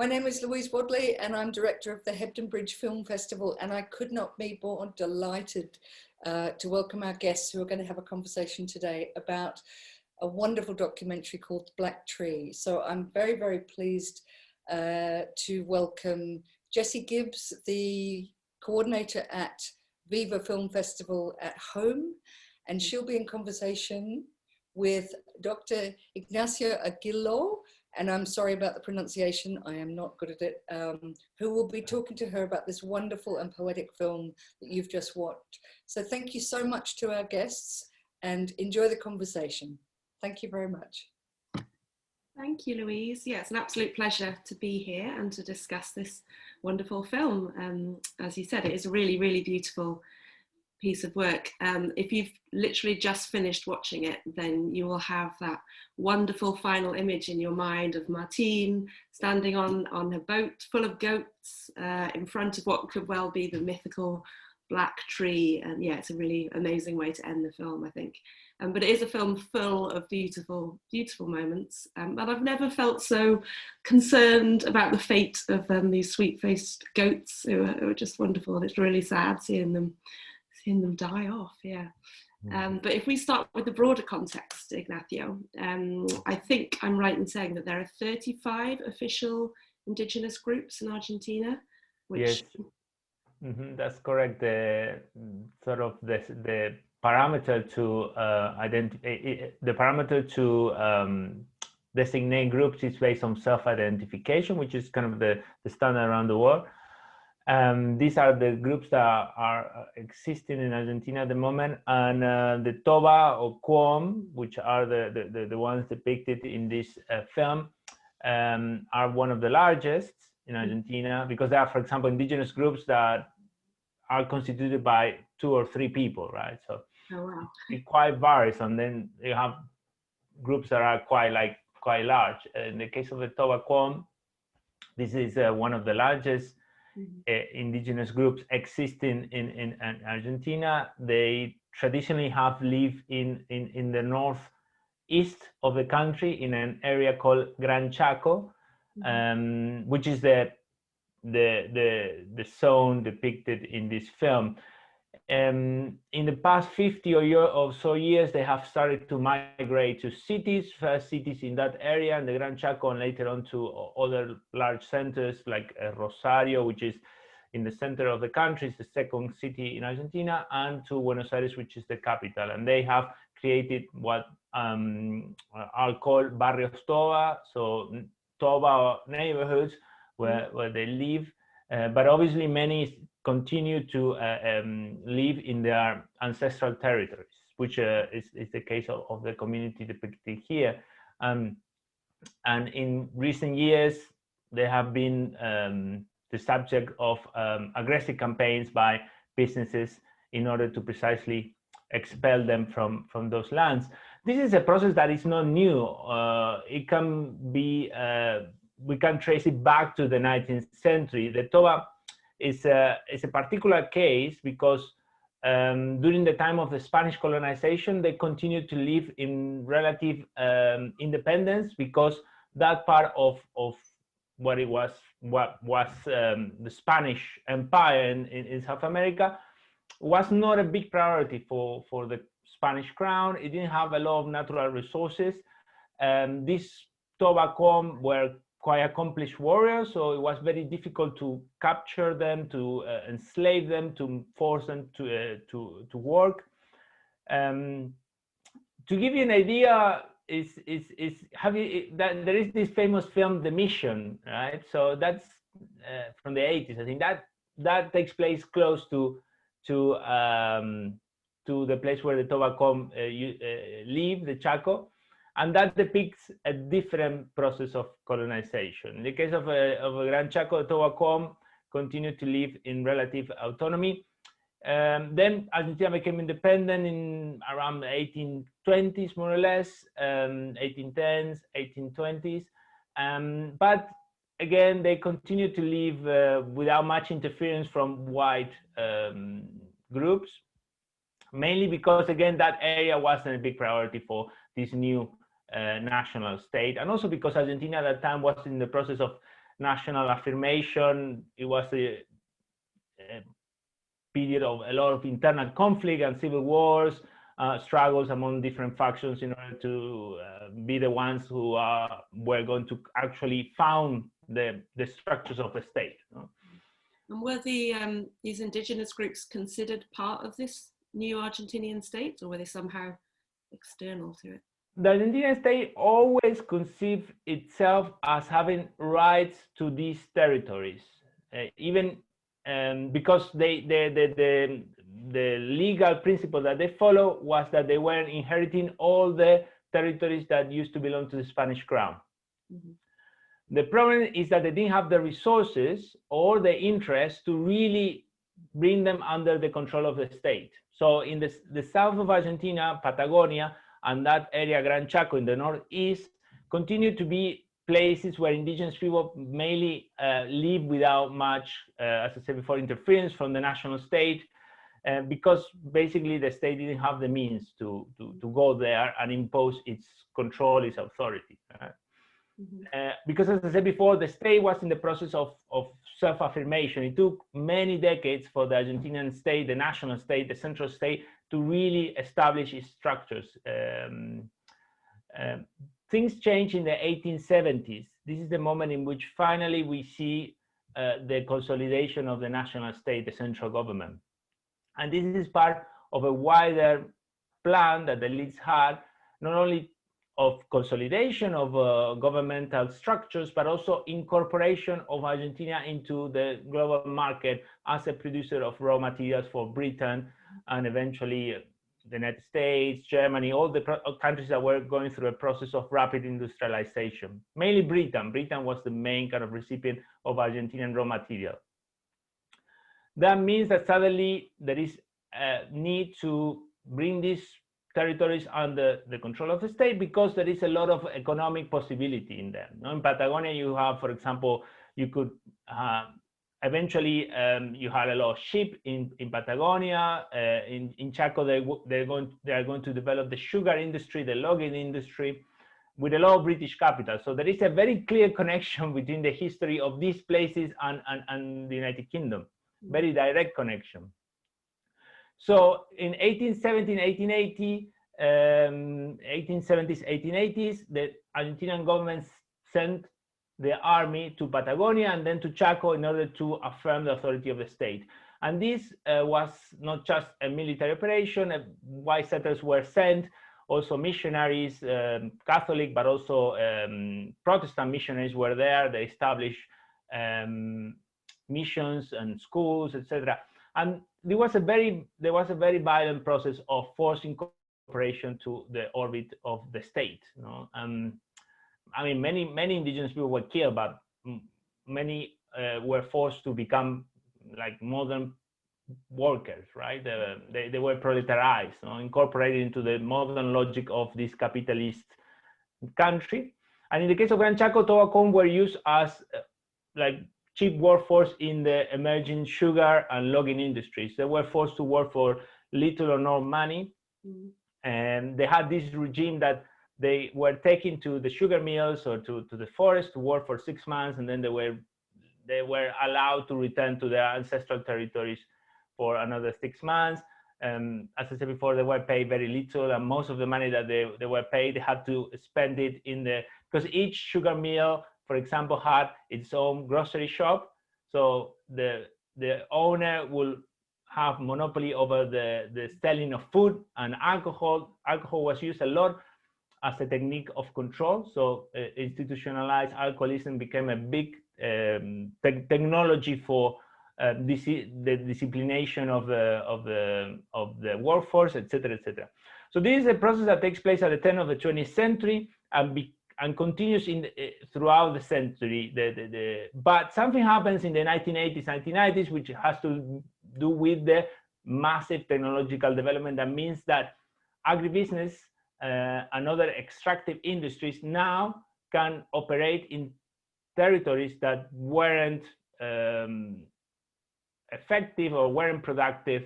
My name is Louise Wadley and I'm director of the Hebden Bridge Film Festival, and I could not be more delighted to welcome our guests who are going to have a conversation today about a wonderful documentary called Black Tree. So I'm very, very pleased to welcome Jessie Gibbs, the coordinator at Viva Film Festival at home, and she'll be in conversation with Dr Ignacio Aguiló, and I'm sorry about the pronunciation, I am not good at it, who will be talking to her about this wonderful and poetic film that you've just watched. So thank you so much to our guests and enjoy the conversation. Thank you very much. Thank you, Louise. Yeah, it's an absolute pleasure to be here and to discuss this wonderful film. As you said, it is a really, really beautiful piece of work. If you've literally just finished watching it, then you will have that wonderful final image in your mind of Martine standing on a boat full of goats in front of what could well be the mythical Black Tree. And yeah, it's a really amazing way to end the film, I think. But it is a film full of beautiful, beautiful moments. But I've never felt so concerned about the fate of these sweet-faced goats who are just wonderful. It's really sad seeing them die off, yeah. But if we start with the broader context, Ignacio, I think I'm right in saying that there are 35 official indigenous groups in Argentina, which... Yes, that's correct. The parameter to designate groups is based on self-identification, which is kind of the standard around the world. These are the groups that are existing in Argentina at the moment, and the Toba or Quom, which are the ones depicted in this film, are one of the largest in Argentina, because there are, for example, indigenous groups that are constituted by 2 or 3 people, right? So it quite varies, and then you have groups that are quite large. In the case of the Toba Quom, this is one of the largest indigenous groups existing in Argentina. They traditionally have lived in the northeast of the country in an area called Gran Chaco, which is the zone depicted in this film. In the past 50 or so years, they have started to migrate to cities, first cities in that area, in the Gran Chaco, and later on to other large centers like Rosario, which is in the center of the country, it's the second city in Argentina, and to Buenos Aires, which is the capital. And they have created what are called barrios Toba, so Toba neighborhoods where they live. But obviously many continue to live in their ancestral territories, which is the case of the community depicted here. And in recent years, they have been the subject of aggressive campaigns by businesses in order to precisely expel them from those lands. This is a process that is not new. It can be, we can trace it back to the 19th century. The Toba is a particular case because during the time of the Spanish colonization, they continued to live in relative independence, because that part of what was the Spanish Empire in South America was not a big priority for the Spanish crown. It didn't have a lot of natural resources. These Toba Quom were quite accomplished warriors, so it was very difficult to capture them, to enslave them, to force them to work. To give you an idea, there is this famous film, The Mission, right? So that's from the 80s. I think that takes place close to the place where the Toba Quom live, the Chaco. And that depicts a different process of colonization. In the case of a Gran Chaco, the Toba Quom continued to live in relative autonomy. Then Argentina became independent in around the 1820s, more or less, 1810s, 1820s. But again, they continued to live without much interference from white groups, mainly because, again, that area wasn't a big priority for this new national state, and also because Argentina at that time was in the process of national affirmation. It was a period of a lot of internal conflict and civil wars, struggles among different factions in order to be the ones who were going to actually found the structures of the state. And were these indigenous groups considered part of this new Argentinian state, or were they somehow external to it? The Argentinian state always conceived itself as having rights to these territories, even because the legal principle that they follow was that they were inheriting all the territories that used to belong to the Spanish crown. Mm-hmm. The problem is that they didn't have the resources or the interest to really bring them under the control of the state. So in the south of Argentina, Patagonia, and that area, Gran Chaco in the northeast, continue to be places where indigenous people mainly live without much, as I said before, interference from the national state, because basically the state didn't have the means to go there and impose its control, its authority. Because as I said before, the state was in the process of self-affirmation. It took many decades for the Argentinian state, the national state, the central state, to really establish its structures. Things changed in the 1870s. This is the moment in which finally we see the consolidation of the national state, the central government. And this is part of a wider plan that the elites had, not only of consolidation of governmental structures, but also incorporation of Argentina into the global market as a producer of raw materials for Britain and eventually the United States, Germany, all the countries that were going through a process of rapid industrialization. Mainly Britain. Britain was the main kind of recipient of Argentinian raw material. That means that suddenly there is a need to bring these territories under the control of the state, because there is a lot of economic possibility in them. In Patagonia, you have, for example, you could eventually you had a lot of sheep in Patagonia. In Chaco, they are going to develop the sugar industry, the logging industry, with a lot of British capital. So there is a very clear connection between the history of these places and the United Kingdom, very direct connection. So in 1870, 1880, 1870s, 1880s, the Argentinian government sent the army to Patagonia and then to Chaco in order to affirm the authority of the state. And this was not just a military operation. White settlers were sent, also missionaries, Catholic, but also Protestant missionaries were there. They established missions and schools, etc. And there was a very violent process of forcing incorporation to the orbit of the state. I mean, many indigenous people were killed, but many were forced to become like modern workers, right? They were proletarized, incorporated into the modern logic of this capitalist country. And in the case of Gran Chaco, Tobacco were used as like cheap workforce in the emerging sugar and logging industries. They were forced to work for little or no money. And they had this regime that they were taken to the sugar mills or to the forest to work for 6 months, and then they were allowed to return to their ancestral territories for another 6 months. As I said before, they were paid very little, and most of the money that they were paid, they had to spend it because each sugar mill, for example, had its own grocery shop. So the owner will have monopoly over the selling of food and alcohol. Alcohol was used a lot as a technique of control. So institutionalized alcoholism became a big technology for the disciplination of the workforce, etc., etc. So this is a process that takes place at the turn of the 20th century and continues throughout the century. But something happens in the 1980s, 1990s, which has to do with the massive technological development. That means that agribusiness and other extractive industries now can operate in territories that weren't effective or weren't productive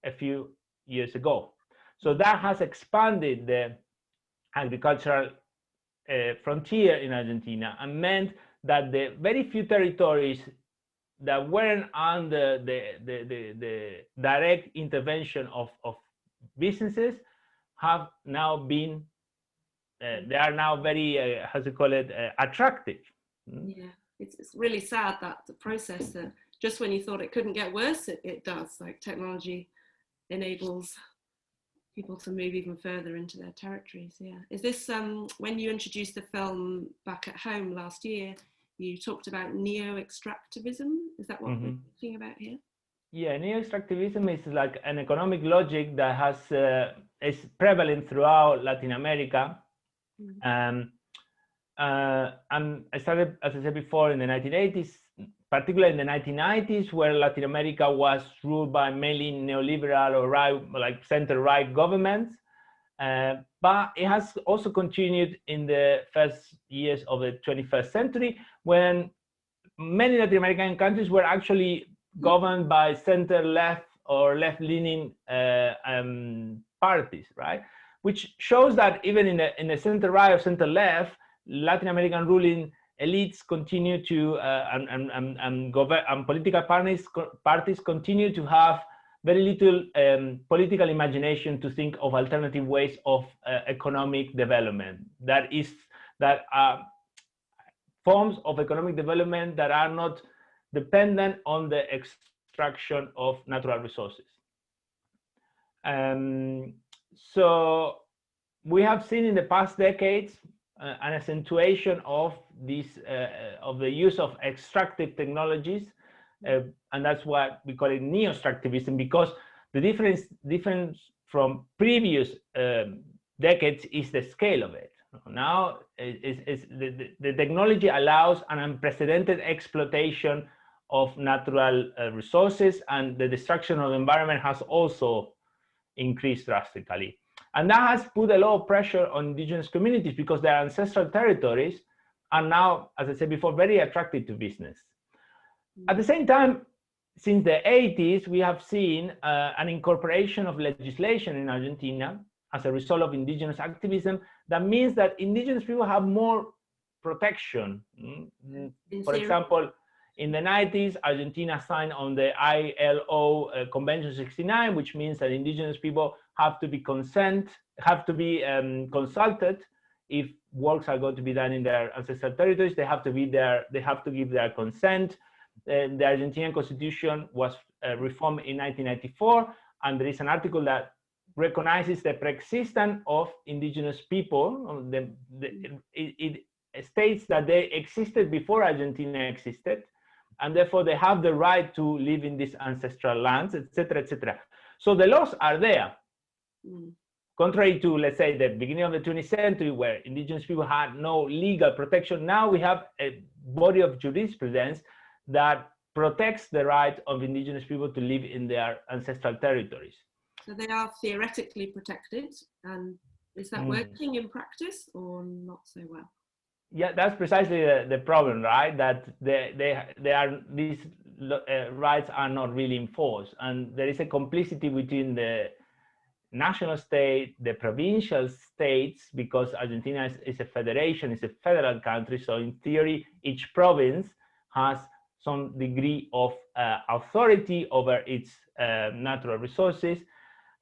a few years ago. So that has expanded the agricultural frontier in Argentina and meant that the very few territories that weren't under the direct intervention of businesses have now been, they are now very, how to call it, attractive. Yeah, it's really sad that the process that just when you thought it couldn't get worse, it does. Like technology enables people to move even further into their territories. Yeah. Is this, when you introduced the film back at home last year, you talked about neo-extractivism? Is that what we're talking about here? Yeah, neo-extractivism is like an economic logic that has is prevalent throughout Latin America. And I started, as I said before, in the 1980s, particularly in the 1990s, where Latin America was ruled by mainly neoliberal or right, like center-right governments. But it has also continued in the first years of the 21st century, when many Latin American countries were actually governed by center-left or left-leaning parties, right? Which shows that even in the center-right or center-left, Latin American ruling elites continue to and political parties continue to have very little political imagination to think of alternative ways of economic development. That are forms of economic development that are not dependent on the extraction of natural resources. So we have seen in the past decades an accentuation of this of the use of extractive technologies, and that's why we call it neo-extractivism, because the difference from previous decades is the scale of it. Now the technology allows an unprecedented exploitation of natural resources, and the destruction of the environment has also increased drastically. And that has put a lot of pressure on indigenous communities because their ancestral territories are now, as I said before, very attractive to business. At the same time, since the 80s, we have seen an incorporation of legislation in Argentina as a result of indigenous activism. That means that indigenous people have more protection. For example, in the 90s, Argentina signed on the ILO Convention 69, which means that indigenous people have to be consulted if works are going to be done in their ancestral territories. They have to be there. They have to give their consent. The Argentinian Constitution was reformed in 1994, and there is an article that recognizes the pre-existence of indigenous people. It states that they existed before Argentina existed, and therefore they have the right to live in these ancestral lands, etc., etc. So the laws are there. Contrary to, let's say, the beginning of the 20th century, where indigenous people had no legal protection, now we have a body of jurisprudence that protects the right of indigenous people to live in their ancestral territories. So they are theoretically protected, and is that working in practice or not so well? Yeah, that's precisely the problem, right? That these rights are not really enforced, and there is a complicity between the national state, the provincial states, because Argentina is a federation, it's a federal country. So in theory, each province has some degree of authority over its natural resources,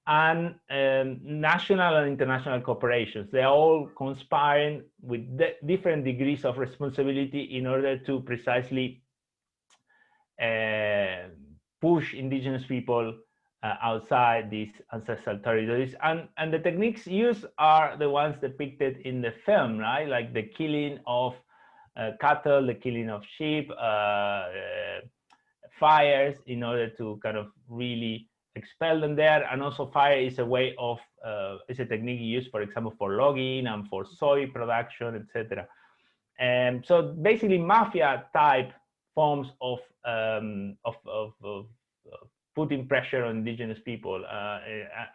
and national and international corporations. They are all conspiring with different degrees of responsibility in order to precisely push indigenous people outside these ancestral territories. And the techniques used are the ones depicted in the film, right? Like the killing of cattle, the killing of sheep, fires, in order to kind of really expel them there. And also fire is a way of, is a technique used, for example, for logging and for soy production, etc. And so basically mafia type forms of putting pressure on indigenous people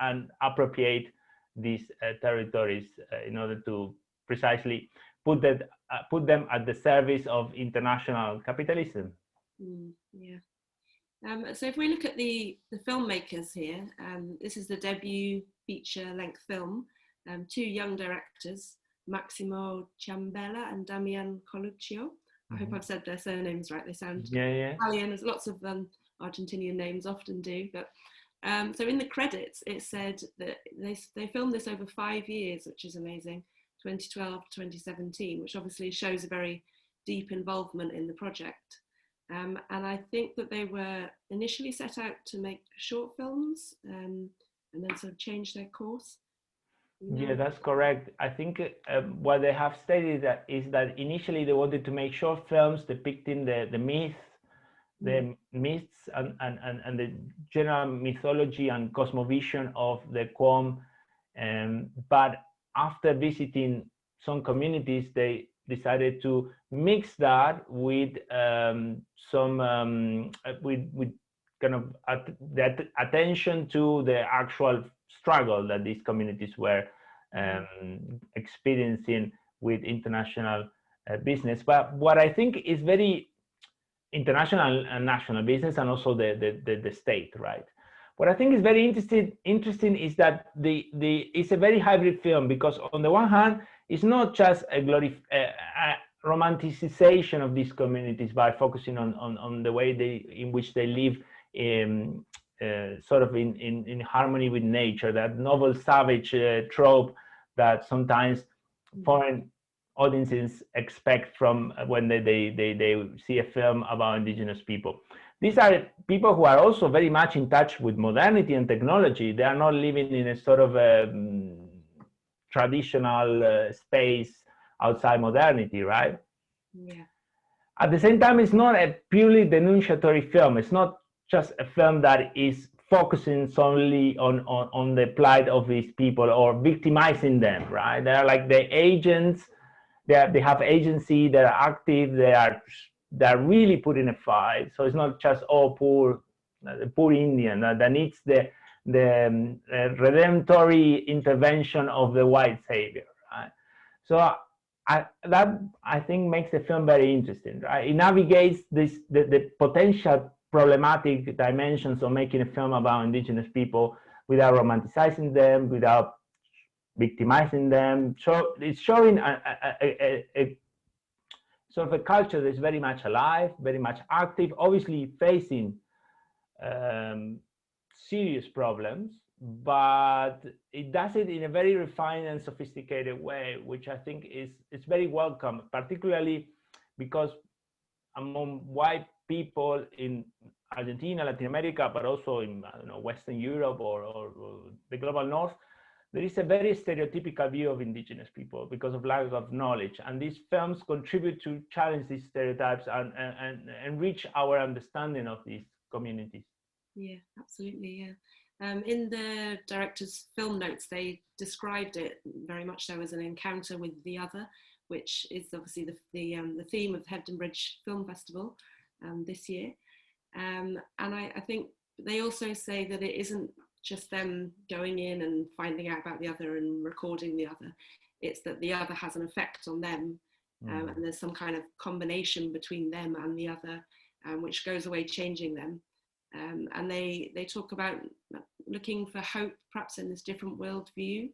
and appropriate these territories in order to precisely put them at the service of international capitalism. Yeah. So if we look at the filmmakers here, this is the debut feature-length film. Two young directors, Máximo Ciambella and Damián Coluccio, I hope I've said their surnames right. They sound yeah. Italian, as lots of Argentinian names often do. But so in the credits, it said that they filmed this over 5 years, which is amazing, 2012 to 2017, which obviously shows a very deep involvement in the project. And I think that they were initially set out to make short films and then sort of change their course. Yeah, that's correct. I think what they have stated is that initially they wanted to make short films depicting the myths and the general mythology and cosmovision of the Qom. But after visiting some communities, they decided to mix that with with kind of that attention to the actual struggle that these communities were experiencing with international business. But what I think is very international and national business, and also the state, right? What I think is very interesting is that it's a very hybrid film, because on the one hand, it's not just a romanticization of these communities by focusing on the way in which they live sort of in harmony with nature, that noble savage trope that sometimes foreign audiences expect from when they see a film about indigenous people. These are people who are also very much in touch with modernity and technology. They are not living in a sort of traditional space outside modernity, right? Yeah. At the same time, it's not a purely denunciatory film. It's not just a film that is focusing solely on the plight of these people or victimizing them, right? They're like the agents. They have agency. They're active. They're really putting a fight. So it's not just poor Indian that needs the redemptory intervention of the white savior, right? So that I think makes the film very interesting, right? It navigates the potential problematic dimensions of making a film about indigenous people without romanticizing them, without victimizing them. So it's showing a sort of a culture that's very much alive, very much active, obviously facing serious problems, but it does it in a very refined and sophisticated way, which I think is very welcome, particularly because among white people in Argentina, Latin America, but also in Western Europe or the global North, there is a very stereotypical view of indigenous people because of lack of knowledge. And these films contribute to challenge these stereotypes and enrich our understanding of these communities. Yeah, absolutely, yeah. In the director's film notes, they described it very much so as an encounter with the other, which is obviously the theme of the Hebden Bridge Film Festival this year. And I think they also say that it isn't just them going in and finding out about the other and recording the other. It's that the other has an effect on them, and there's some kind of combination between them and the other, which goes away changing them. And they talk about looking for hope, perhaps in this different worldview,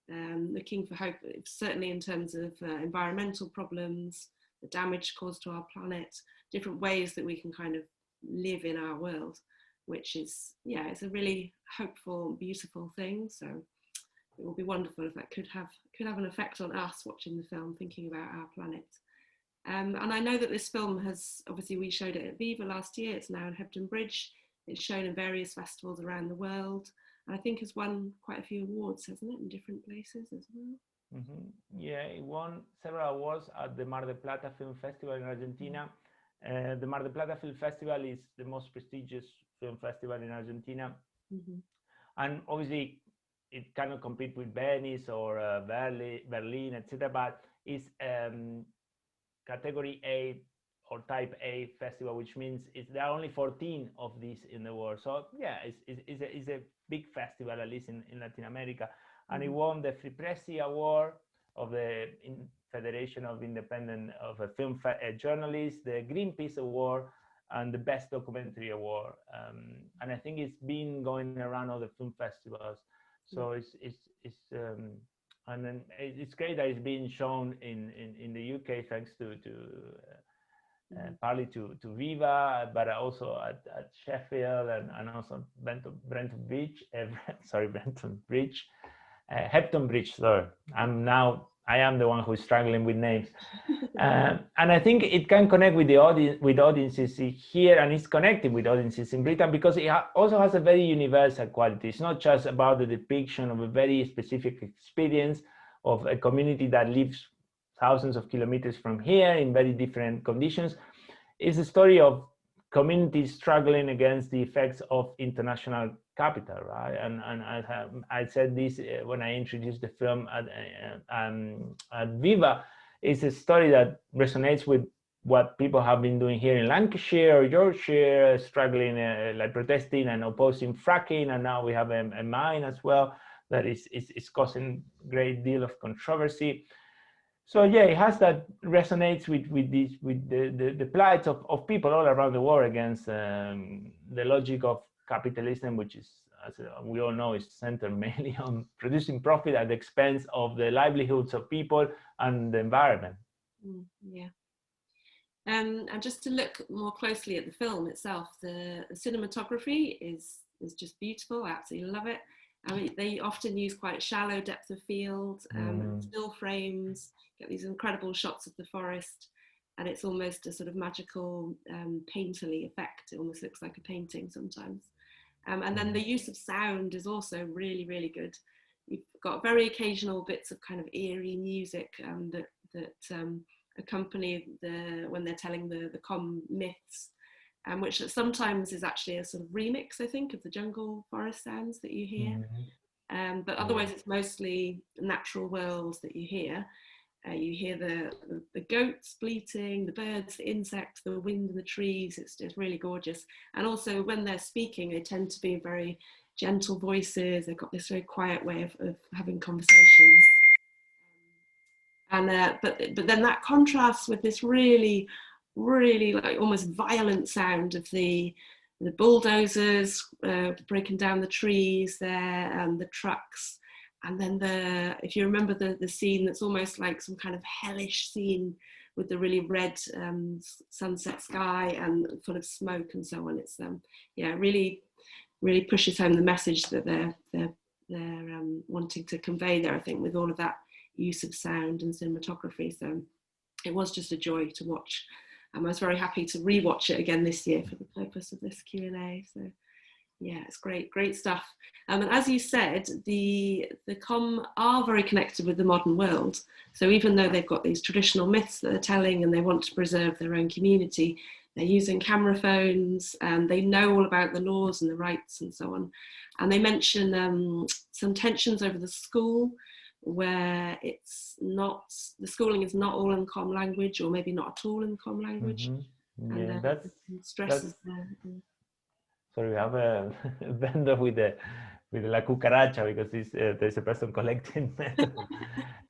looking for hope, certainly in terms of environmental problems, the damage caused to our planet, different ways that we can kind of live in our world, which is, yeah, it's a really hopeful, beautiful thing. So it will be wonderful if that could have an effect on us watching the film, thinking about our planet. And I know that this film has, obviously we showed it at Viva last year, it's now in Hebden Bridge, it's shown in various festivals around the world, and I think has won quite a few awards, hasn't it, in different places as well? Yeah, it won several awards at the Mar del Plata Film Festival in Argentina. The Mar del Plata Film Festival is the most prestigious film festival in Argentina. And obviously it cannot compete with Venice or Berlin, etc. But it's category A or type A festival, which means there are only 14 of these in the world. So yeah, it's a big festival, at least in Latin America. And it won the FIPRESCI Award of the Federation of Independent Film Journalists, the Greenpeace Award, and the Best Documentary Award. And I think it's been going around all the film festivals. So and then it's great that it's being shown in the UK, thanks to partly to Viva, but also at Sheffield and also Brenton Bridge, Brenton Bridge, Hebden Bridge, sorry. I am the one who's struggling with names. And I think it can connect with the audiences here, and it's connected with audiences in Britain because it also has a very universal quality. It's not just about the depiction of a very specific experience of a community that lives thousands of kilometers from here in very different conditions. It's a story of communities struggling against the effects of international capital, right? And I said this when I introduced the film at Viva. It's a story that resonates with what people have been doing here in Lancashire or Yorkshire, struggling, like protesting and opposing fracking, and now we have a mine as well that is causing a great deal of controversy. So yeah, it has that resonates with the plight of people all around the world against the logic of capitalism, which is, as we all know, is centered mainly on producing profit at the expense of the livelihoods of people and the environment. Yeah. And just to look more closely at the film itself, the cinematography is just beautiful. I absolutely love it. I mean, they often use quite shallow depth of field, still frames, get these incredible shots of the forest, and it's almost a sort of magical painterly effect. It almost looks like a painting sometimes. And then the use of sound is also really, really good. You've got very occasional bits of kind of eerie music that accompany when they're telling the common myths, which sometimes is actually a sort of remix, I think, of the jungle forest sounds that you hear. But otherwise it's mostly natural worlds that you hear. You hear the goats bleating, the birds, the insects, the wind in the trees. It's really gorgeous. And also when they're speaking, they tend to be very gentle voices. They've got this very quiet way of having conversations. And but then that contrasts with this really like almost violent sound of the bulldozers breaking down the trees there, and the trucks. And then if you remember the scene that's almost like some kind of hellish scene with the really red sunset sky and full of smoke and so on. It's really pushes home the message that they're wanting to convey there, I think, with all of that use of sound and cinematography. So it was just a joy to watch. I was very happy to rewatch it again this year for the purpose of this Q&A. So yeah, it's great stuff. And as you said, the Com are very connected with the modern world. So even though they've got these traditional myths that they're telling and they want to preserve their own community, they're using camera phones and they know all about the laws and the rights and so on. And they mention some tensions over the school, where the schooling is not all in Com language, or maybe not at all in Com language. Yeah, and that's stresses there. Sorry, we have a vendor with la cucaracha because there's a person collecting metal.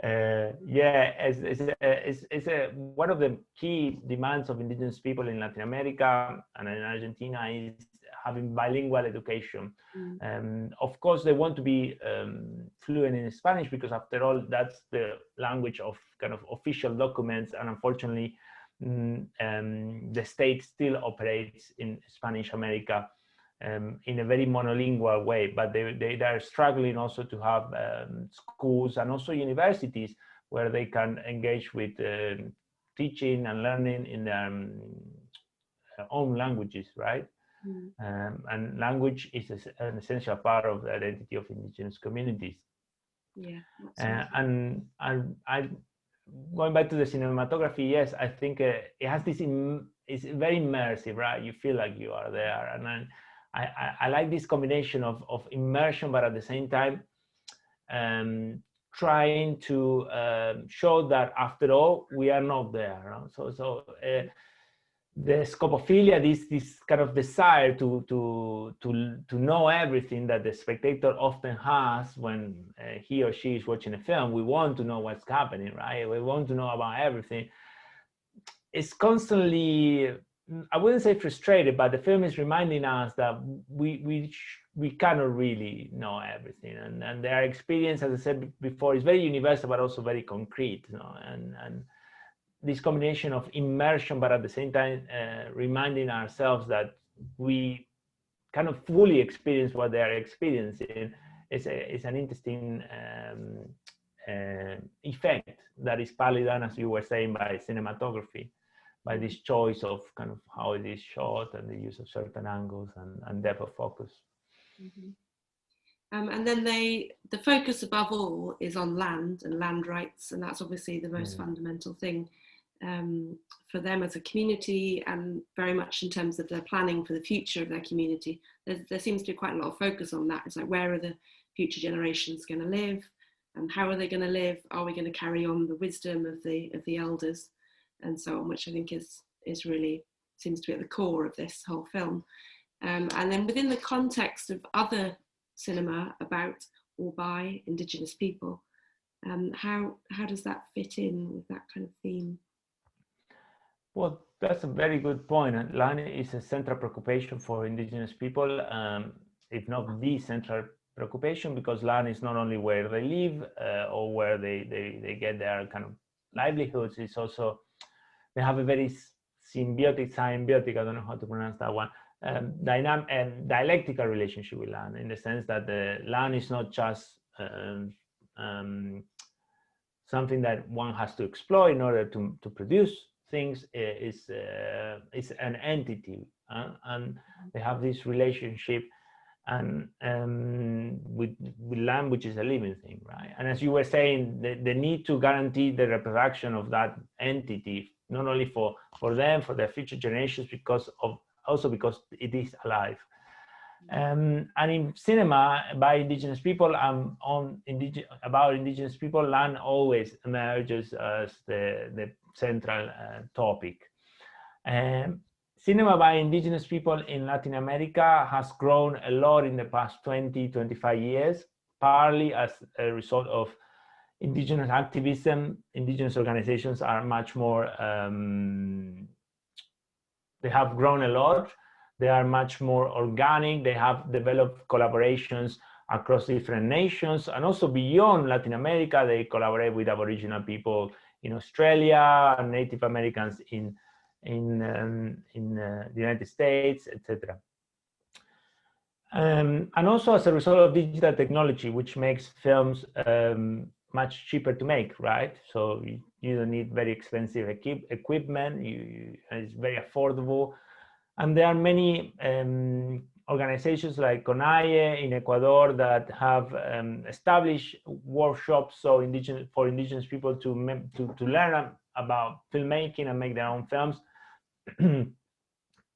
Yeah, it's one of the key demands of indigenous people in Latin America and in Argentina is having bilingual education. Of course, they want to be fluent in Spanish because, after all, that's the language of kind of official documents, and unfortunately, the state still operates in Spanish America in a very monolingual way, but they are struggling also to have schools and also universities where they can engage with teaching and learning in their own languages, right? And language is an essential part of the identity of indigenous communities. Yeah. And I going back to the cinematography, yes, I think it has this. It's very immersive, right? You feel like you are there, and I like this combination of immersion, but at the same time, trying to show that after all we are not there. Right? So the scopophilia, this kind of desire to know everything that the spectator often has when he or she is watching a film. We want to know what's happening, right? We want to know about everything. It's constantly, I wouldn't say frustrated, but the film is reminding us that we cannot really know everything, and their experience, as I said before, is very universal but also very concrete, you know, and this combination of immersion, but at the same time reminding ourselves that we kind of fully experience what they are experiencing is an interesting effect that is partly done, as you were saying, by cinematography, by this choice of kind of how it is shot and the use of certain angles and depth of focus. Mm-hmm. And then the focus above all is on land and land rights, and that's obviously the most fundamental thing for them as a community, and very much in terms of their planning for the future of their community. There seems to be quite a lot of focus on that. It's like, where are the future generations going to live, and how are they going to live? Are we going to carry on the wisdom of the elders, and so on, which I think is really seems to be at the core of this whole film. And then within the context of other cinema about or by Indigenous people, how does that fit in with that kind of theme? Well, that's a very good point. And land is a central preoccupation for Indigenous people, if not the central preoccupation, because land is not only where they live or where they get their kind of livelihoods. It's also, they have a very symbiotic, I don't know how to pronounce that one, dialectical relationship with land, in the sense that the land is not just something that one has to exploit in order to produce things. Is an entity, and they have this relationship and with land, which is a living thing, right? And as you were saying, the need to guarantee the reproduction of that entity, not only for them, for their future generations, also because it is alive. And in cinema by Indigenous people, about Indigenous people, land always emerges as the central topic. Cinema by Indigenous people in Latin America has grown a lot in the past 20-25 years, partly as a result of Indigenous activism. Indigenous organizations are much more, they have grown a lot. They are much more organic. They have developed collaborations across different nations, and also beyond Latin America. They collaborate with Aboriginal people in Australia, Native Americans in the United States, etc. And also as a result of digital technology, which makes films much cheaper to make, right? So you don't need very expensive equipment. It's very affordable. And there are many organizations like CONAIE in Ecuador that have established workshops for indigenous people to learn about filmmaking and make their own films.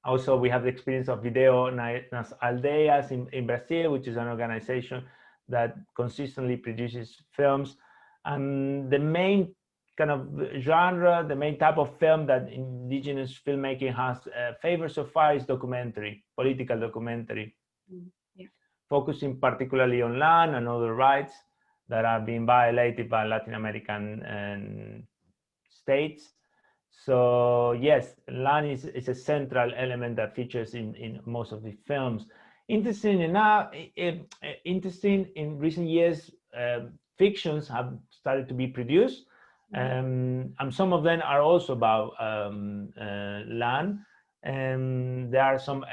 Also, we have the experience of Video nas Aldeias in Brazil, which is an organization that consistently produces films. And the main kind of genre, the main type of film that indigenous filmmaking has favored so far is documentary, political documentary, focusing particularly on land and other rights that are being violated by Latin American states. So yes, land is a central element that features in most of the films. Interesting enough, in recent years, fictions have started to be produced. And some of them are also about land. There are some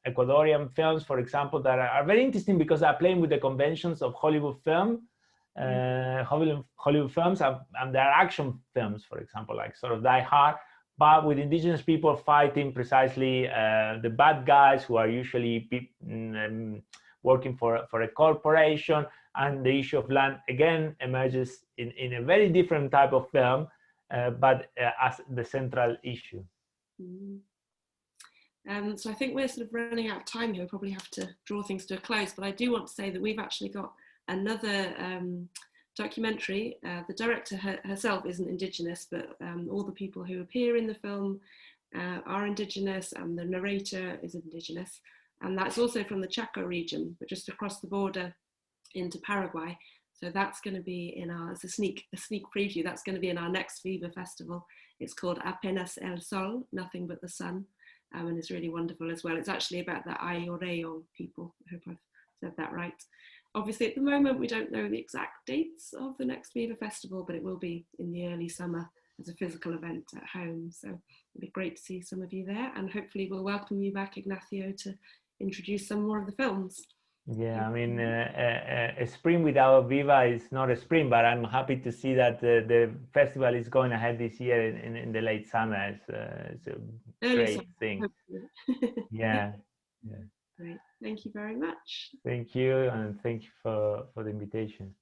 Ecuadorian films, for example, that are very interesting because they're playing with the conventions of Hollywood film. Hollywood films, and there are action films, for example, like sort of Die Hard, but with indigenous people fighting precisely the bad guys who are usually working for a corporation. And the issue of land again emerges in a very different type of film, but as the central issue. So I think we're sort of running out of time here. We probably have to draw things to a close, but I do want to say that we've actually got another documentary. The director herself isn't Indigenous, but all the people who appear in the film are Indigenous, and the narrator is Indigenous. And that's also from the Chaco region, but just across the border into Paraguay. So that's going to be in it's a sneak preview. That's going to be in our next Viva festival. It's called Apenas el Sol, Nothing But the Sun, and it's really wonderful as well. It's actually about the Ayoreo people. I hope I've said that right. Obviously, at the moment, we don't know the exact dates of the next Viva festival, but it will be in the early summer as a physical event at home. So it'd be great to see some of you there, and hopefully we'll welcome you back, Ignacio, to introduce some more of the films. Yeah, I mean, a spring without Viva is not a spring, but I'm happy to see that the festival is going ahead this year in the late summer. It's a great thing. Yeah. Great. Thank you very much. Thank you, and thank you for the invitation.